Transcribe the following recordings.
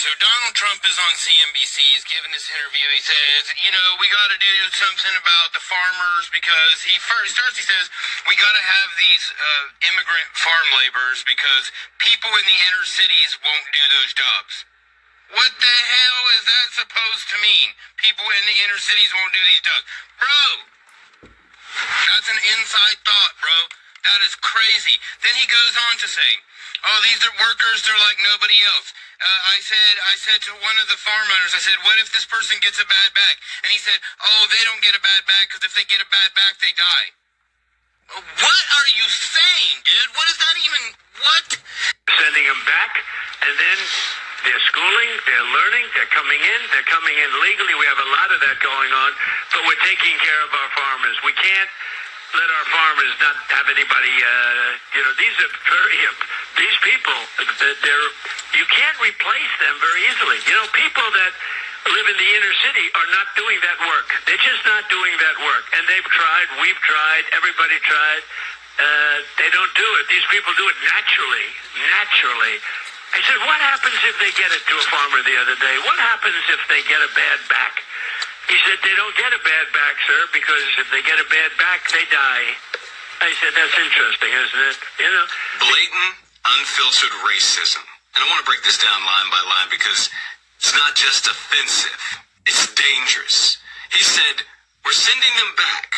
So Donald Trump is on CNBC. He's giving this interview. He says, we got to do something about the farmers because he says, we got to have these immigrant farm laborers because people in the inner cities won't do those jobs. What the hell is that supposed to mean? People in the inner cities won't do these jobs. Bro, that's an inside thought, bro. That is crazy. Then he goes on to say, oh, these are workers, they're like nobody else. I said to one of the farm owners, I said, what if this person gets a bad back? And he said, oh, they don't get a bad back because if they get a bad back, they die. What are you saying, dude? What is that even, what? Sending them back, and then they're schooling, they're learning, they're coming in legally. We have a lot of that going on, but we're taking care of our farmers. We can't let our farmers not have anybody, these people, you can't replace them very easily. People that live in the inner city are not doing that work. They're just not doing that work. And they've tried, we've tried, everybody tried. They don't do it. These people do it naturally. I said, what happens if they get it to a farmer the other day? What happens if they get a bad back? He said, they don't get a bad back, sir, because if they get a bad back, they die. I said, that's interesting, isn't it? Blatant, unfiltered racism. And I want to break this down line by line because it's not just offensive. It's dangerous. He said, we're sending them back.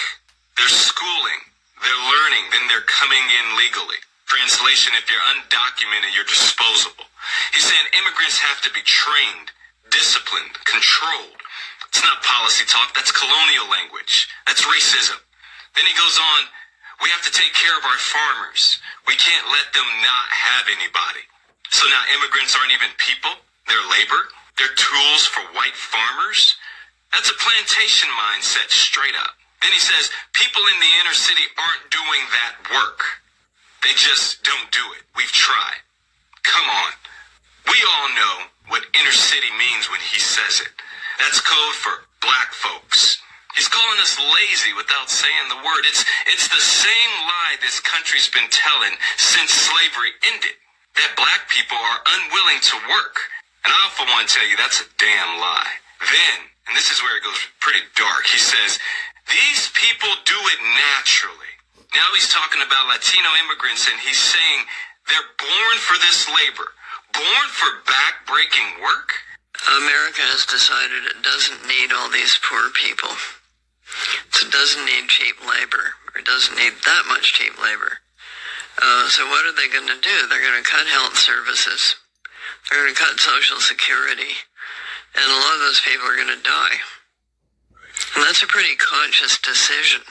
They're schooling. They're learning. Then they're coming in legally. Translation, if you're undocumented, you're disposable. He's saying immigrants have to be trained, disciplined, controlled. It's not policy talk. That's colonial language. That's racism. Then he goes on, we have to take care of our farmers. We can't let them not have anybody. So now immigrants aren't even people. They're labor. They're tools for white farmers. That's a plantation mindset straight up. Then he says people in the inner city aren't doing that work. They just don't do it. We've tried. Come on. We all know what inner city means when he says it. That's code for black folks. He's calling us lazy without saying the word. It's the same lie this country's been telling since slavery ended, that black people are unwilling to work. And I for one tell you that's a damn lie. Then, and this is where it goes pretty dark, he says, these people do it naturally. Now he's talking about Latino immigrants and he's saying they're born for this labor, born for back-breaking work. America has decided it doesn't need all these poor people. It doesn't need cheap labor, or it doesn't need that much cheap labor. So what are they going to do? They're going to cut health services. They're going to cut Social Security. And a lot of those people are going to die. And that's a pretty conscious decision.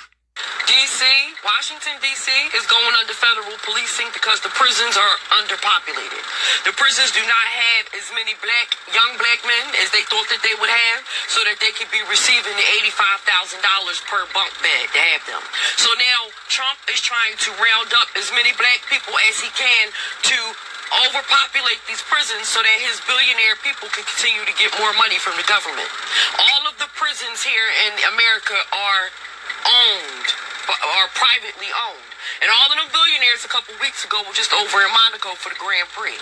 Washington, D.C. is going under federal policing because the prisons are underpopulated. The prisons do not have as many young black men as they thought that they would have, so that they could be receiving the $85,000 per bunk bed to have them. So now Trump is trying to round up as many black people as he can to overpopulate these prisons so that his billionaire people can continue to get more money from the government. All of the prisons here in America are privately owned. And all of them billionaires a couple weeks ago were just over in Monaco for the Grand Prix.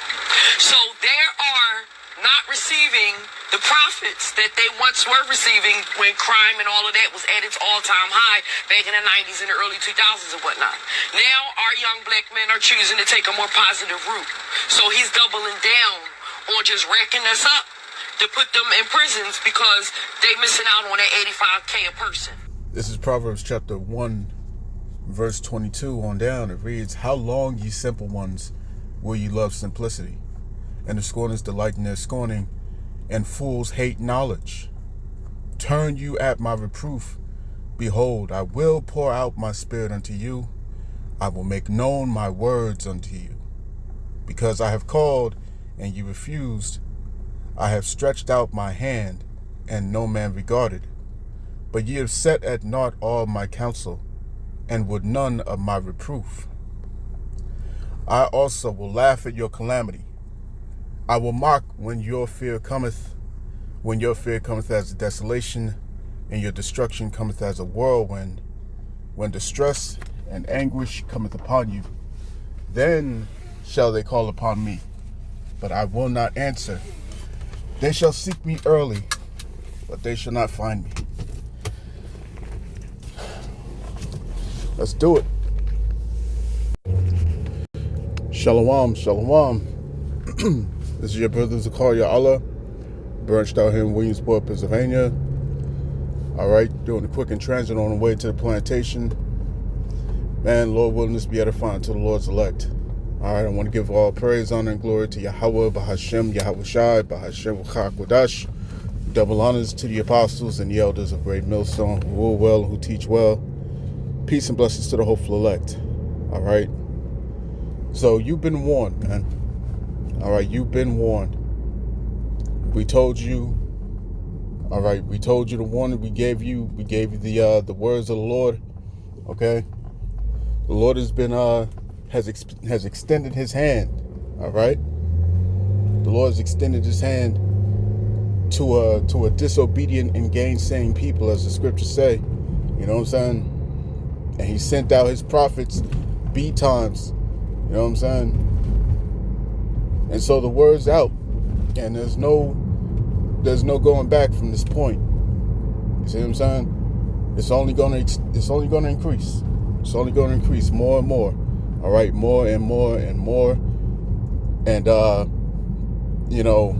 So they are not receiving the profits that they once were receiving when crime and all of that was at its all-time high back in the 90s and the early 2000s and whatnot. Now our young black men are choosing to take a more positive route. So he's doubling down on just racking us up to put them in prisons because they missing out on that $85K a person. This is Proverbs chapter 1, verse 22 on down. It reads, how long, ye simple ones, will ye love simplicity? And the scorners delight in their scorning, and fools hate knowledge. Turn you at my reproof. Behold, I will pour out my spirit unto you. I will make known my words unto you. Because I have called, and ye refused. I have stretched out my hand, and no man regarded. But ye have set at naught all my counsel, and would none of my reproof. I also will laugh at your calamity. I will mock when your fear cometh as a desolation, and your destruction cometh as a whirlwind. When distress and anguish cometh upon you, then shall they call upon me, but I will not answer. They shall seek me early, but they shall not find me. Let's do it. Shalom, shalom. This is your brother Zakaria Allah, branched out here in Williamsport, Pennsylvania. All right, doing a quick in transit on the way to the plantation. Man, Lord willing, this be edifying to the Lord's elect. All right, I want to give all praise, honor, and glory to Yahweh, Bahashem, Yahweh Shai, Bahashem, Wachak, double honors to the apostles and the elders of Great Millstone, who rule well, who teach well. Peace and blessings to the hopeful elect. All right. So you've been warned, man. All right, you've been warned. We told you. All right, we told you the warning. We gave you the words of the Lord. Okay. The Lord has been has extended His hand. All right. The Lord has extended His hand to a disobedient and gainsaying people, as the scriptures say. You know what I'm saying? And He sent out His prophets B times. You know what I'm saying? And so the word's out, and there's no going back from this point. You see what I'm saying? It's only gonna increase. It's only gonna increase more and more. All right, more and more and more. And you know,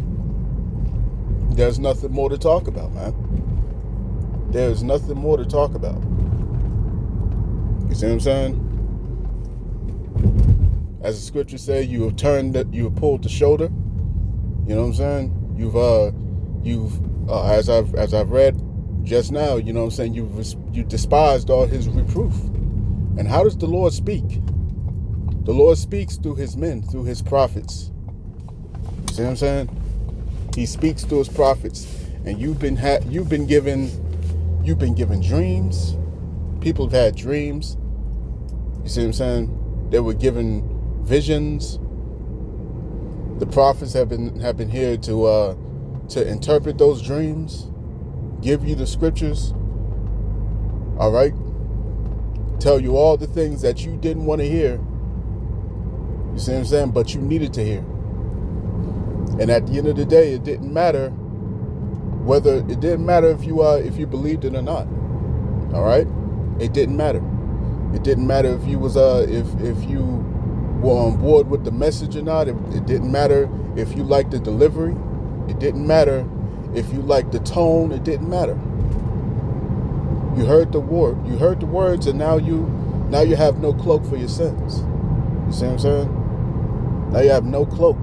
there's nothing more to talk about, man. There's nothing more to talk about. You see what I'm saying? As the scriptures say, you have pulled the shoulder. You know what I'm saying? As I've read just now, you know what I'm saying, you despised all His reproof. And how does the Lord speak? The Lord speaks through His men, through His prophets. You see what I'm saying? He speaks through His prophets, and you've been given dreams. People have had dreams. You see what I'm saying? They were given visions. The prophets have been here to interpret those dreams, give you the scriptures. All right, tell you all the things that you didn't want to hear. You see what I'm saying? But you needed to hear. And at the end of the day, it didn't matter if you believed it or not. All right, it didn't matter. It didn't matter if you was if you were on board with the message or not. It didn't matter if you liked the delivery. It didn't matter if you liked the tone. It didn't matter. You heard the word. You heard the words, and now you have no cloak for your sins. You see what I'm saying? Now you have no cloak.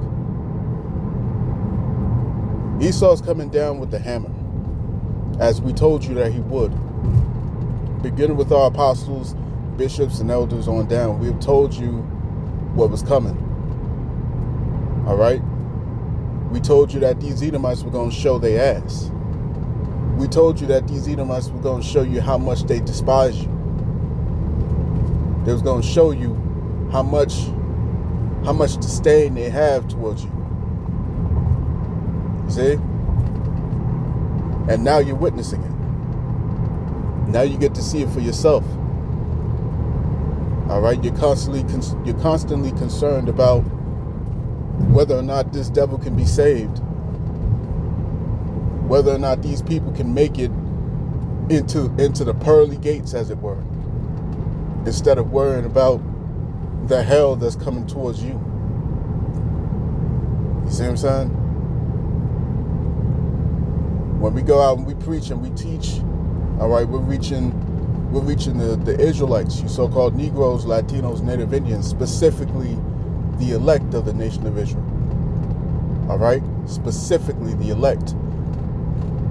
Esau's coming down with the hammer, as we told you that he would. Beginning with our apostles, bishops, and elders on down, we have told you what was coming. All right? We told you that these Edomites were going to show their ass. We told you that these Edomites were going to show you how much they despise you. They was going to show you how much disdain they have towards you. You see? And now you're witnessing it. Now you get to see it for yourself. All right, you're constantly concerned about whether or not this devil can be saved, whether or not these people can make it into the pearly gates, as it were, instead of worrying about the hell that's coming towards you. You see what I'm saying? When we go out and we preach and we teach, all right, we're reaching the Israelites, you so-called Negroes, Latinos, Native Indians, specifically the elect of the nation of Israel. All right? Specifically the elect.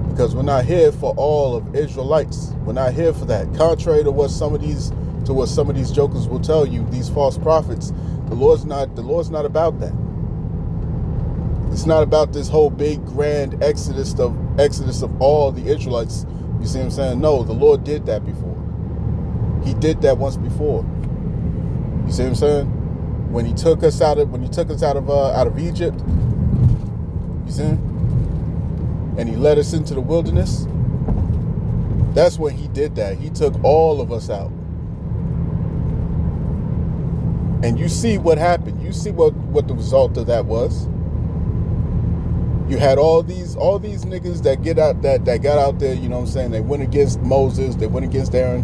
Because we're not here for all of Israelites. We're not here for that. Contrary to what some of these jokers will tell you, these false prophets, the Lord's not about that. It's not about this whole big grand exodus of all the Israelites. You see what I'm saying? No, the Lord did that before. He did that once before. You see what I'm saying? When He took us out of Egypt, you see, and He led us into the wilderness. That's when He did that. He took all of us out. And you see what happened. You see what the result of that was. You had all these niggas that got out there, you know what I'm saying? They went against Moses, they went against Aaron.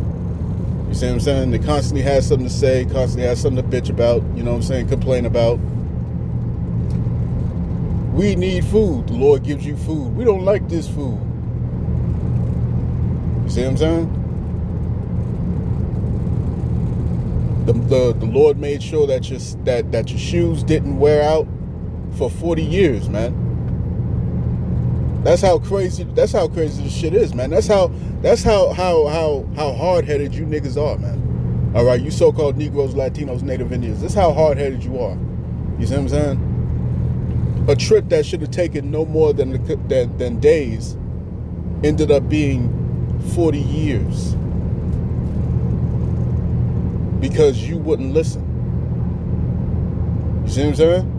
You see what I'm saying? They constantly had something to say, constantly had something to bitch about, you know what I'm saying, complain about. We need food. The Lord gives you food. We don't like this food. You see what I'm saying? The Lord made sure that your shoes didn't wear out for 40 years, man. That's how crazy this shit is, man. That's how hard-headed you niggas are, man. All right, you so-called Negroes, Latinos, Native Indians. This is how hard-headed you are. You see what I'm saying? A trip that should have taken no more than days ended up being 40 years because you wouldn't listen. You see what I'm saying?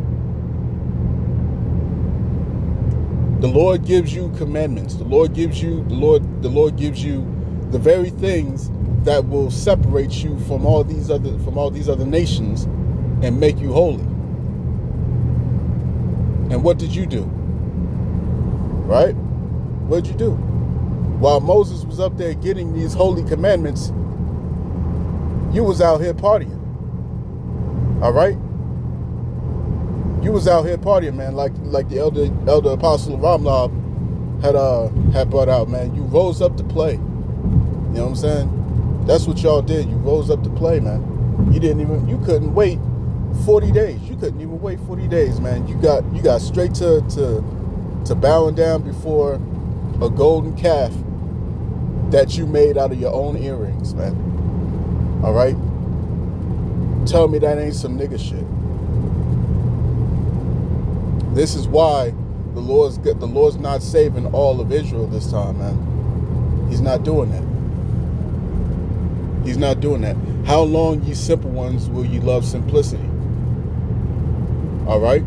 The Lord gives you commandments. The Lord gives you the very things that will separate you from all these other nations and make you holy. And what did you do? Right? What did you do? While Moses was up there getting these holy commandments, you was out here partying. All right? You was out here partying, man, like the elder apostle of Ramlah had brought out, man. You rose up to play. You know what I'm saying? That's what y'all did. You rose up to play, man. You couldn't wait 40 days. You couldn't even wait 40 days, man. You got straight to bowing down before a golden calf that you made out of your own earrings, man. All right? Tell me that ain't some nigga shit. This is why the Lord's not saving all of Israel this time, man. He's not doing that. He's not doing that. How long, ye simple ones, will ye love simplicity? All right?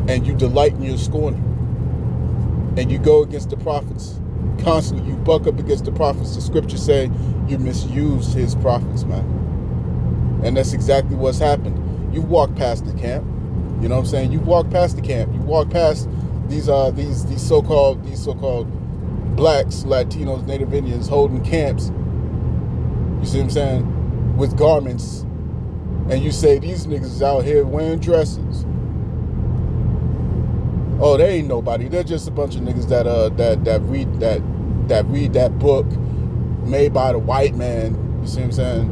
And you delight in your scorning. And you go against the prophets. Constantly, you buck up against the prophets. The scriptures say you misused his prophets, man. And that's exactly what's happened. You walk past the camp. You know what I'm saying? You walk past the camp. You walk past these so-called blacks, Latinos, Native Indians holding camps. You see what I'm saying? With garments. And you say these niggas is out here wearing dresses. Oh, they ain't nobody. They're just a bunch of niggas that read that book made by the white man. You see what I'm saying?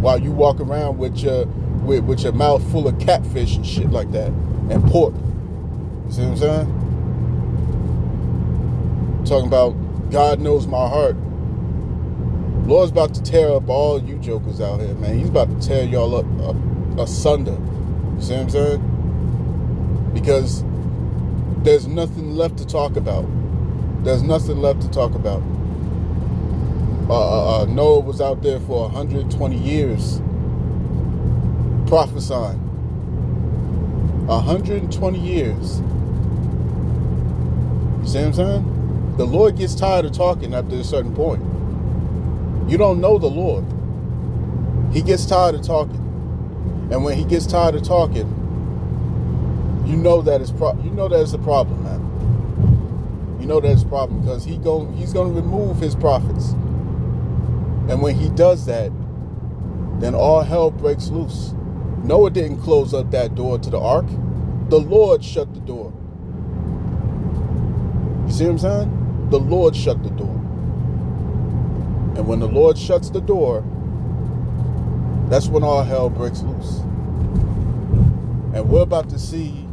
While you walk around with your mouth full of catfish and shit like that, and pork. You see what I'm saying? Talking about God knows my heart. Lord's about to tear up all you jokers out here, man. He's about to tear y'all up asunder. You see what I'm saying? Because there's nothing left to talk about. There's nothing left to talk about. Noah was out there for 120 years prophesying. 120 years. You see what I'm saying? The Lord gets tired of talking after a certain point. You don't know the Lord. He gets tired of talking. And when he gets tired of talking, you know that it's a problem, man. You know that it's a problem because he's going to remove his prophets. And when he does that, then all hell breaks loose. Noah didn't close up that door to the ark. The Lord shut the door. You see what I'm saying? The Lord shut the door. And when the Lord shuts the door, that's when all hell breaks loose. And we're about to see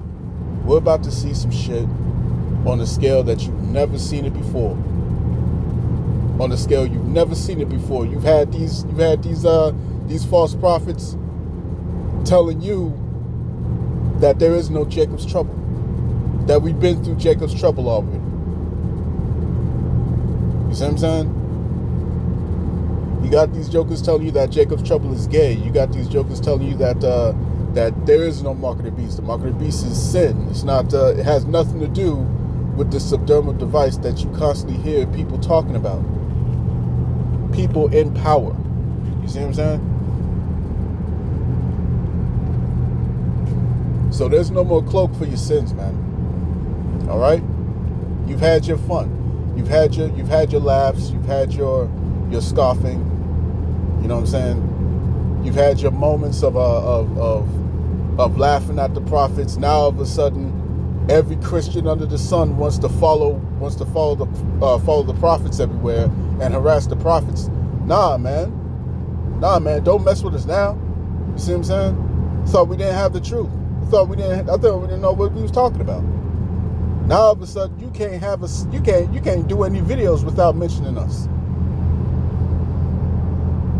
some shit on a scale that you've never seen it before. On a scale you've never seen it before. You've had these false prophets telling you that there is no Jacob's trouble. That we've been through Jacob's trouble already. You see what I'm saying? You got these jokers telling you that Jacob's trouble is gay. You got these jokers telling you that there is no mark of the beast. The mark of the beast is sin. It's not. It has nothing to do with the subdermal device that you constantly hear people talking about. People in power. You see what I'm saying? So there's no more cloak for your sins, man. All right? You've had your fun. You've had your laughs. You've had your scoffing. You know what I'm saying? You've had your moments of laughing at the prophets. Now all of a sudden, every Christian under the sun wants to follow the prophets everywhere and harass the prophets. Nah, man. Don't mess with us now. You see what I'm saying? Thought we didn't have the truth. I thought we didn't know what we was talking about. Now all of a sudden you can't do any videos without mentioning us.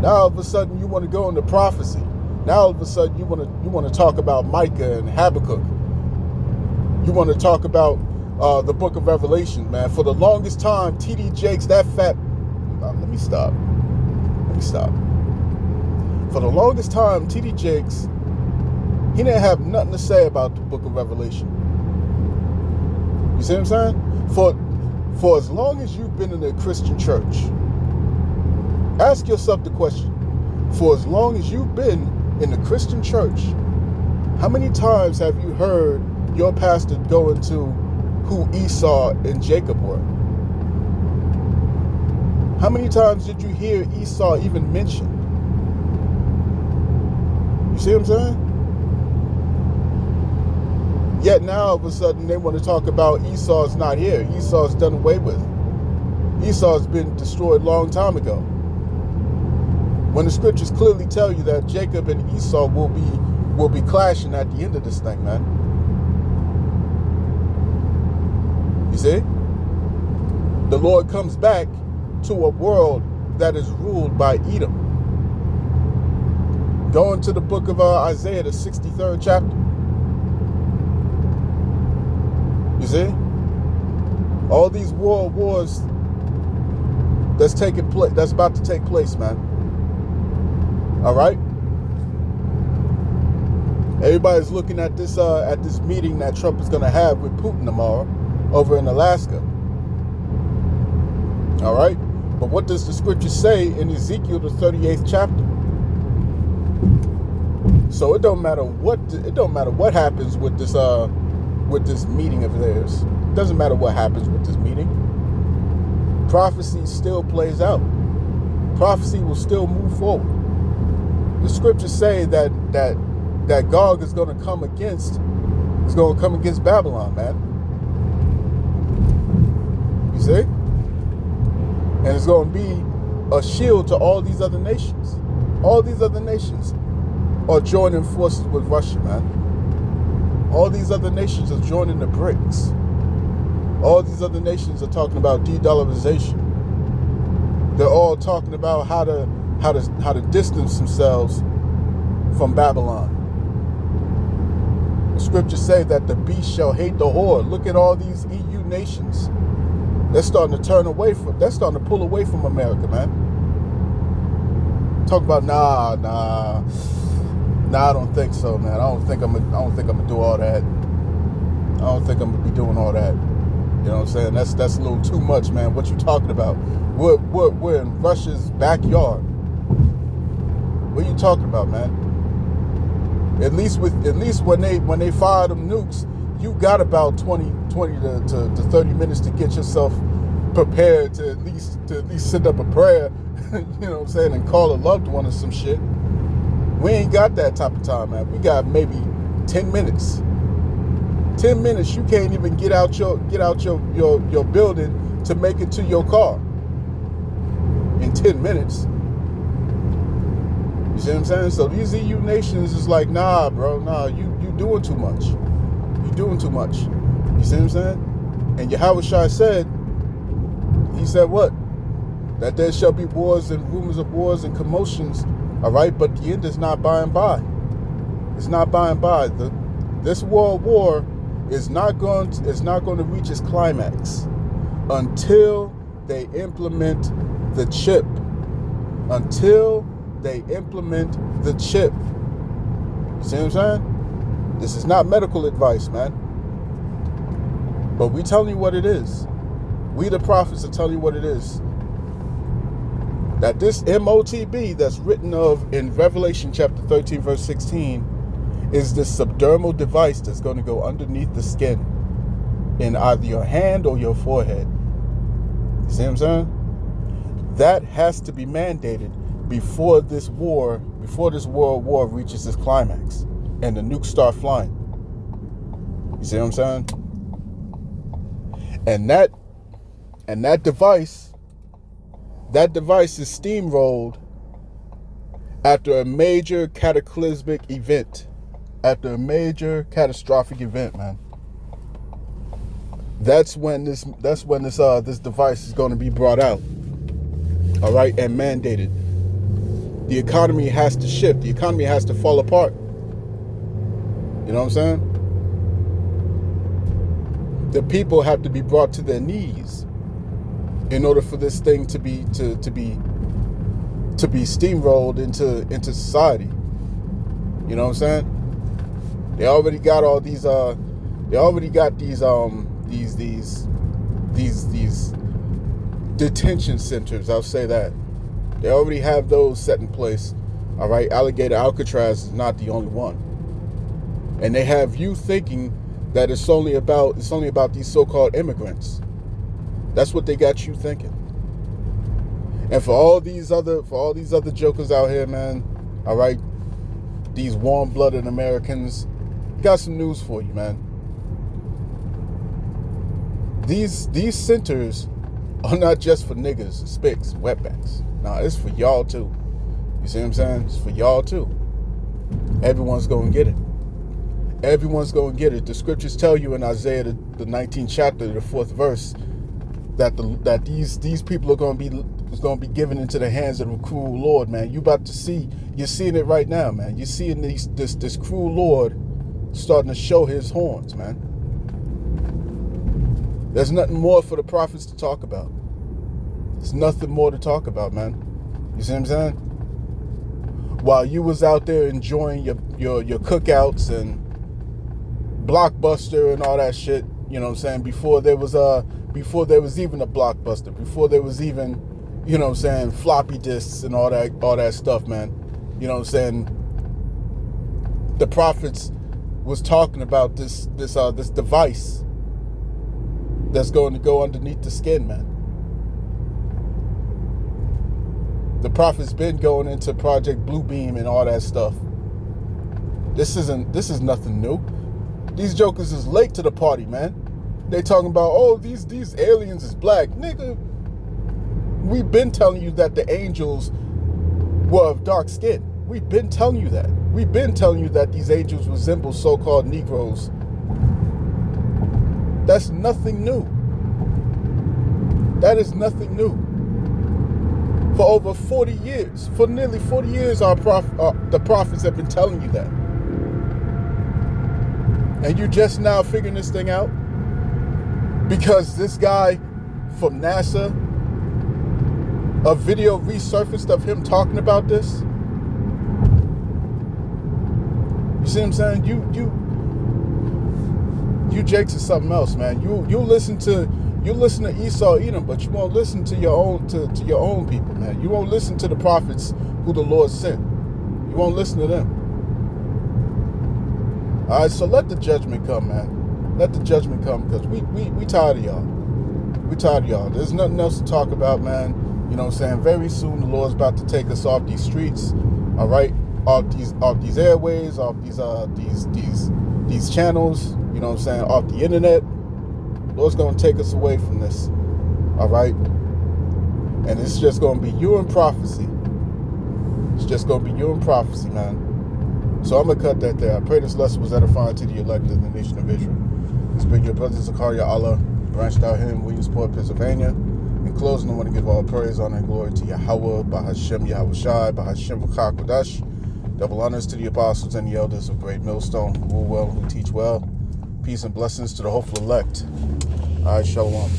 Now all of a sudden you want to go into prophecy. Now all of a sudden you want to talk about Micah and Habakkuk. You want to talk about the book of Revelation, man. For the longest time, T.D. Jakes, that fat... Let me stop. For the longest time, T.D. Jakes, he didn't have nothing to say about the book of Revelation. You see what I'm saying? For as long as you've been in a Christian church, ask yourself the question. For as long as you've been in the Christian church, how many times have you heard your pastor go into who Esau and Jacob were? How many times did you hear Esau even mentioned? You see what I'm saying? Yet now all of a sudden they want to talk about Esau's not here. Esau's done away with. Esau's been destroyed a long time ago. When the scriptures clearly tell you that Jacob and Esau will be clashing at the end of this thing, man. You see? The Lord comes back to a world that is ruled by Edom. Go into the book of Isaiah, the 63rd chapter. You see? All these world wars that's about to take place, man. All right? Everybody's looking at this meeting that Trump is going to have with Putin tomorrow over in Alaska. All right? But what does the scripture say in Ezekiel, the 38th chapter? So it don't matter what happens with this meeting of theirs. It doesn't matter what happens with this meeting. Prophecy still plays out. Prophecy will still move forward. The scriptures say that Gog is going to come against Babylon, man. You see? And it's going to be a shield to all these other nations. All these other nations are joining forces with Russia, man. All these other nations are joining the BRICS. All these other nations are talking about de-dollarization. They're all talking about how to distance themselves from Babylon. The scriptures say that the beast shall hate the whore. Look at all these EU nations. They're starting to pull away from America, man. Talk about nah, I don't think so, man. I don't think I'm gonna do all that. I don't think I'm gonna be doing all that. You know what I'm saying? That's a little too much, man. What you talking about? We're in Russia's backyard. What are you talking about, man? At least when they fire them nukes, you got about 20 to 30 minutes to get yourself prepared to at least send up a prayer, you know what I'm saying, and call a loved one or some shit. We ain't got that type of time, man. We got maybe 10 minutes. 10 minutes, you can't even get out your building to make it to your car. In 10 minutes. You see what I'm saying? So these EU nations is like, nah, bro, nah, you doing too much. You doing too much. You see what I'm saying? And Yahushua said, he said what? That there shall be wars and rumors of wars and commotions, all right? But the end is not by and by. It's not by and by. This world war is not going to reach its climax until they implement the chip. Until they implement the chip. You see what I'm saying? This is not medical advice, man. But we telling you what it is. We the prophets are telling you what it is. That this MOTB that's written of in Revelation chapter 13, verse 16, is this subdermal device that's going to go underneath the skin in either your hand or your forehead. You see what I'm saying? That has to be mandated before this world war reaches its climax and the nukes start flying. You see what I'm saying? And that device is steamrolled after a major cataclysmic event, after a major catastrophic event, man. That's when this device is going to be brought out, all right, and mandated. The economy has to shift. The economy has to fall apart. You know what I'm saying? The people have to be brought to their knees in order for this thing to be steamrolled into society. You know what I'm saying? They already got all these these detention centers, I'll say that. They already have those set in place. All right, Alligator Alcatraz is not the only one. And they have you thinking that it's only about these so-called immigrants. That's what they got you thinking. And for all these other jokers out here, man, all right, these warm-blooded Americans, got some news for you, man. These centers are not just for niggas, spics, wetbacks. Nah, it's for y'all too. You see what I'm saying? It's for y'all too. Everyone's going to get it. Everyone's going to get it. The scriptures tell you in Isaiah, the 19th chapter, the 4th verse, that these people are going to be given into the hands of the cruel Lord, man. You're seeing it right now, man. You're seeing this cruel Lord starting to show his horns, man. There's nothing more for the prophets to talk about. There's nothing more to talk about, man. You see what I'm saying? While you was out there enjoying your cookouts and Blockbuster and all that shit, you know what I'm saying? Before there was even a Blockbuster, before there was even, you know what I'm saying, floppy disks and all that stuff, man. You know what I'm saying? The prophets was talking about this device that's going to go underneath the skin, man. The prophets been going into Project Bluebeam and all that stuff. This is nothing new. These jokers is late to the party, man. They talking about, oh, these aliens is black. Nigga, we've been telling you that the angels were of dark skin. We've been telling you that. We've been telling you that these angels resemble so-called Negroes. That's nothing new. That is nothing new. For over 40 years, for nearly 40 years, the prophets have been telling you that. And you just now figuring this thing out? Because this guy from NASA, a video resurfaced of him talking about this? You see what I'm saying? You Jakes is something else, man. You listen to Esau Edom, but you won't listen to your own people, man. You won't listen to the prophets who the Lord sent. You won't listen to them. All right, so let the judgment come, man. Let the judgment come, because we tired of y'all. We tired of y'all. There's nothing else to talk about, man. You know what I'm saying? Very soon the Lord's about to take us off these streets, all right? Off these airways, off these channels, you know what I'm saying? Off the internet. Lord's gonna take us away from this. All right? And it's just gonna be you and prophecy. It's just gonna be you and prophecy, man. So I'm gonna cut that there. I pray this lesson was edifying to the elect of the nation of Israel. It's been your brother Zakaria Allah, branched out here in Williamsport, Pennsylvania. In closing, I want to give all praise, honor, and glory to Yahweh, Bahashem Yahweh Shai, Bahashem Kodash. Double honors to the apostles and the elders of Great Millstone, who rule well, who teach well. Peace and blessings to the hopeful elect. All right, shalom.